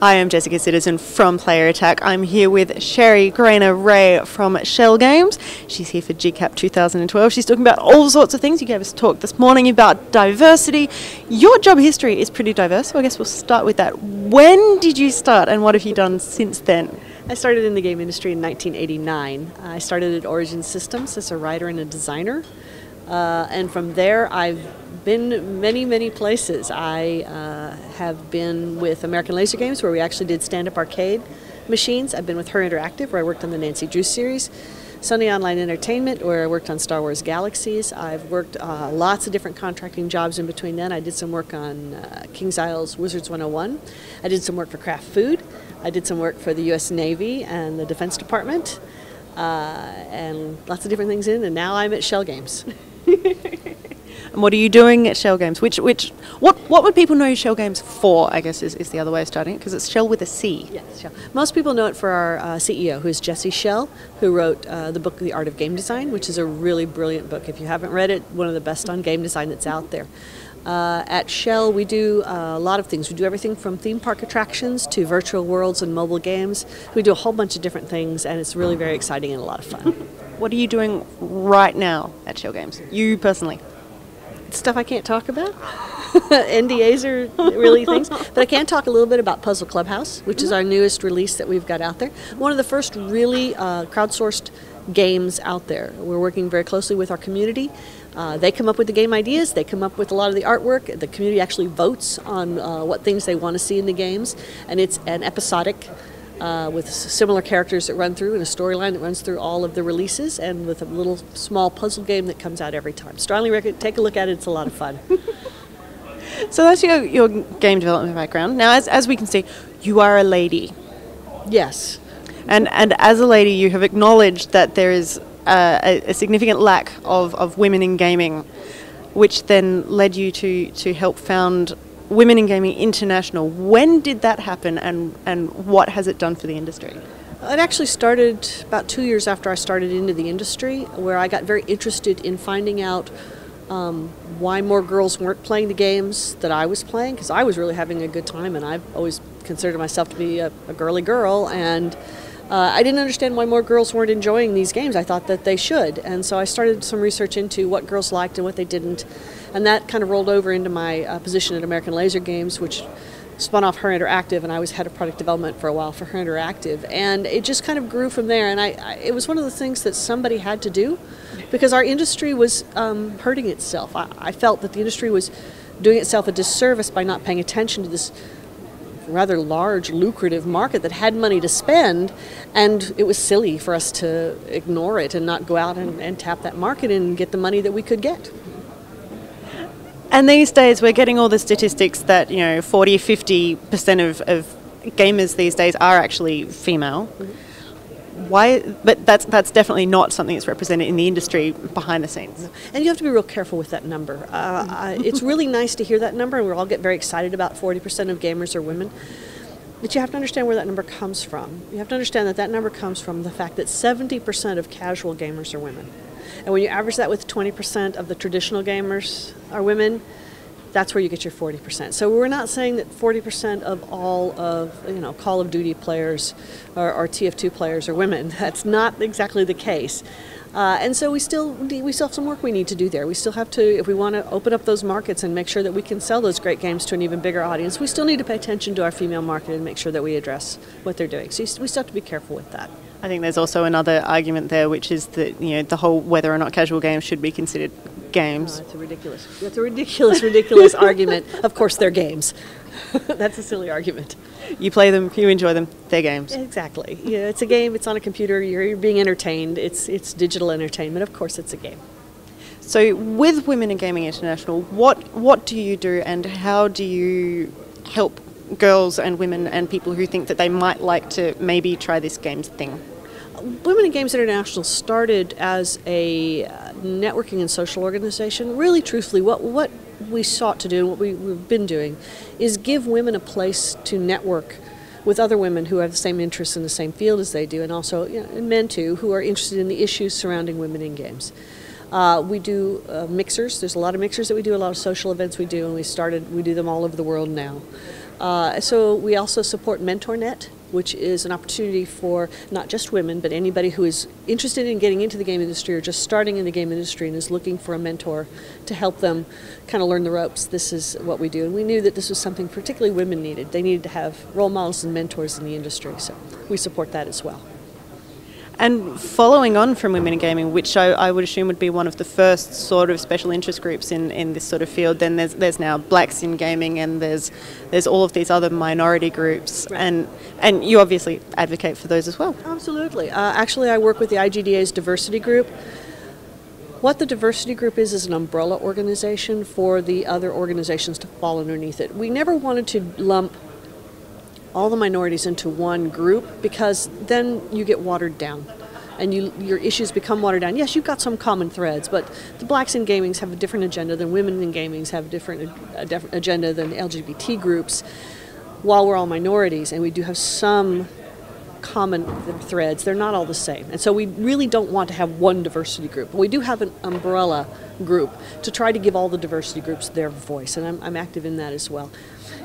I am Jessica Citizen from Player Attack. I'm here with Sheri Graner Ray from Shell Games. She's here for GCAP 2012. She's talking about all sorts of things. You gave us a talk this morning about diversity. Your job history is pretty diverse, so I guess we'll start with that. When did you start and what have you done since then? I started in the game industry in 1989. I started at Origin Systems as a writer and a designer. And from there, I've been many places. I have been with American Laser Games, where we actually did stand-up arcade machines. I've been with Her Interactive, where I worked on the Nancy Drew series. Sony Online Entertainment, where I worked on Star Wars Galaxies. I've worked lots of different contracting jobs in between then. I did some work on Kings Isle's Wizards 101. I did some work for Kraft Food. I did some work for the U.S. Navy and the Defense Department, and lots of different things and now I'm at Shell Games. And what are you doing at Shell Games? What would people know Shell Games for, I guess, is the other way of starting it, because it's Shell with a C. Yes, Shell. Most people know it for our CEO, who is Jesse Shell, who wrote the book The Art of Game Design, which is a really brilliant book. If you haven't read it, one of the best on game design that's out there. At Shell, we do a lot of things. We do everything from theme park attractions to virtual worlds and mobile games. We do a whole bunch of different things, and it's really very exciting and a lot of fun. What are you doing right now at Shell Games, you personally? Stuff I can't talk about. NDAs are really things. But I can talk a little bit about Puzzle Clubhouse, which is our newest release that we've got out there. One of the first really crowdsourced games out there. We're working very closely with our community. They come up with the game ideas. They come up with a lot of the artwork. The community actually votes on what things they want to see in the games. And it's an episodic with similar characters that run through and a storyline that runs through all of the releases, and with a little small puzzle game that comes out every time. Strongly recommend, take a look at it. It's a lot of fun. So that's your game development background. Now, as we can see, you are a lady. Yes. And as a lady, you have acknowledged that there is a significant lack of women in gaming, which then led you to help found Women in Gaming International. When did that happen, and what has it done for the industry? It actually started about 2 years after I started into the industry, where I got very interested in finding out why more girls weren't playing the games that I was playing, because I was really having a good time, and I've always considered myself to be a girly girl, and I didn't understand why more girls weren't enjoying these games. I thought that they should, and so I started some research into what girls liked and what they didn't, and that kind of rolled over into my position at American Laser Games, which spun off Her Interactive, and I was head of product development for a while for Her Interactive, and it just kind of grew from there, and it was one of the things that somebody had to do, because our industry was hurting itself. I felt that the industry was doing itself a disservice by not paying attention to this rather large, lucrative market that had money to spend, and it was silly for us to ignore it and not go out and tap that market and get the money that we could get. And these days, we're getting all the statistics that 40-50% of gamers these days are actually female. Mm-hmm. Why? But that's definitely not something that's represented in the industry behind the scenes. And you have to be real careful with that number. It's really nice to hear that number, and we all get very excited about 40% of gamers are women. But you have to understand where that number comes from. You have to understand that number comes from the fact that 70% of casual gamers are women. And when you average that with 20% of the traditional gamers are women, that's where you get your 40%. So we're not saying that 40% of all of Call of Duty players or TF2 players are women. That's not exactly the case. And so we still have some work we need to do there. We still have to, if we want to open up those markets and make sure that we can sell those great games to an even bigger audience, we still need to pay attention to our female market and make sure that we address what they're doing. So we still have to be careful with that. I think there's also another argument there, which is that the whole whether or not casual games should be considered games. Oh, that's a ridiculous argument. Of course, they're games. That's a silly argument. You play them, you enjoy them, they're games. Exactly. It's a game. It's on a computer. You're being entertained. It's digital entertainment. Of course, it's a game. So, with Women in Gaming International, what do you do, and how do you help girls and women and people who think that they might like to maybe try this games thing? Women in Games International started as a networking and social organization. Really, truthfully, what we sought to do and what we've been doing is give women a place to network with other women who have the same interests in the same field as they do, and also and men too, who are interested in the issues surrounding women in games. We do mixers. There's a lot of mixers that we do, a lot of social events we do, and we do them all over the world now. So we also support MentorNet, which is an opportunity for not just women, but anybody who is interested in getting into the game industry or just starting in the game industry and is looking for a mentor to help them kind of learn the ropes. This is what we do. And we knew that this was something particularly women needed. They needed to have role models and mentors in the industry, so we support that as well. And following on from Women in Gaming, which I would assume would be one of the first sort of special interest groups in this sort of field, then there's now Blacks in Gaming, and there's all of these other minority groups, right. and you obviously advocate for those as well. Absolutely. Actually, I work with the IGDA's diversity group. What the diversity group is an umbrella organization for the other organizations to fall underneath it. We never wanted to lump all the minorities into one group, because then you get watered down and your issues become watered down. Yes, you've got some common threads, but the Blacks in Gaming have a different agenda than women in Gaming have a different agenda than LGBT groups, while we're all minorities, and we do have some common threads. They're not all the same, and so we really don't want to have one diversity group. But we do have an umbrella group to try to give all the diversity groups their voice, and I'm active in that as well.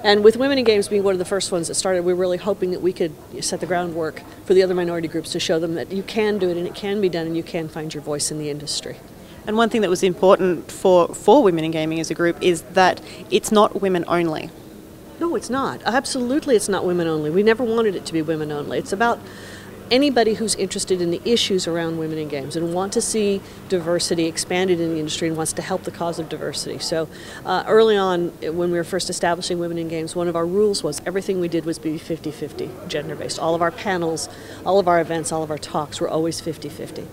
And with Women in Games being one of the first ones that started, we're really hoping that we could set the groundwork for the other minority groups to show them that you can do it and it can be done and you can find your voice in the industry. And one thing that was important for Women in Gaming as a group is that it's not women only. No, it's not. Absolutely, it's not women only. We never wanted it to be women only. It's about anybody who's interested in the issues around women in games and want to see diversity expanded in the industry and wants to help the cause of diversity. So early on, when we were first establishing Women in Games, one of our rules was everything we did was be 50-50 gender-based. All of our panels, all of our events, all of our talks were always 50-50.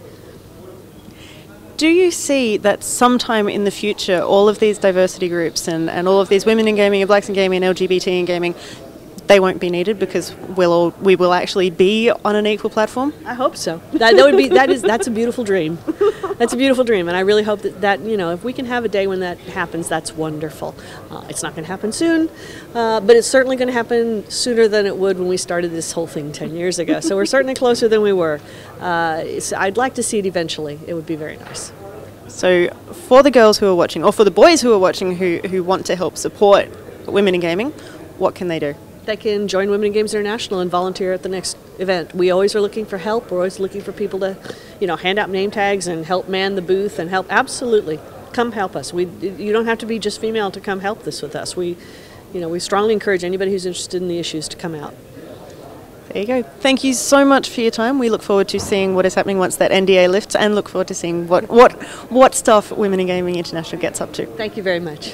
Do you see that sometime in the future all of these diversity groups and all of these women in gaming and blacks in gaming and LGBT in gaming, they won't be needed because we will actually be on an equal platform? I hope so. That's a beautiful dream. That's a beautiful dream, and I really hope that if we can have a day when that happens, that's wonderful. It's not going to happen soon, but it's certainly going to happen sooner than it would when we started this whole thing 10 years ago. So we're certainly closer than we were. I'd like to see it eventually. It would be very nice. So for the girls who are watching, or for the boys who are watching who want to help support women in gaming, what can they do? They can join Women in Games International and volunteer at the next event. We always are looking for help. We're always looking for people to, hand out name tags and help man the booth and help. Absolutely, come help us. You don't have to be just female to come help this with us. We strongly encourage anybody who's interested in the issues to come out. There you go. Thank you so much for your time. We look forward to seeing what is happening once that NDA lifts, and look forward to seeing what stuff Women in Gaming International gets up to. Thank you very much.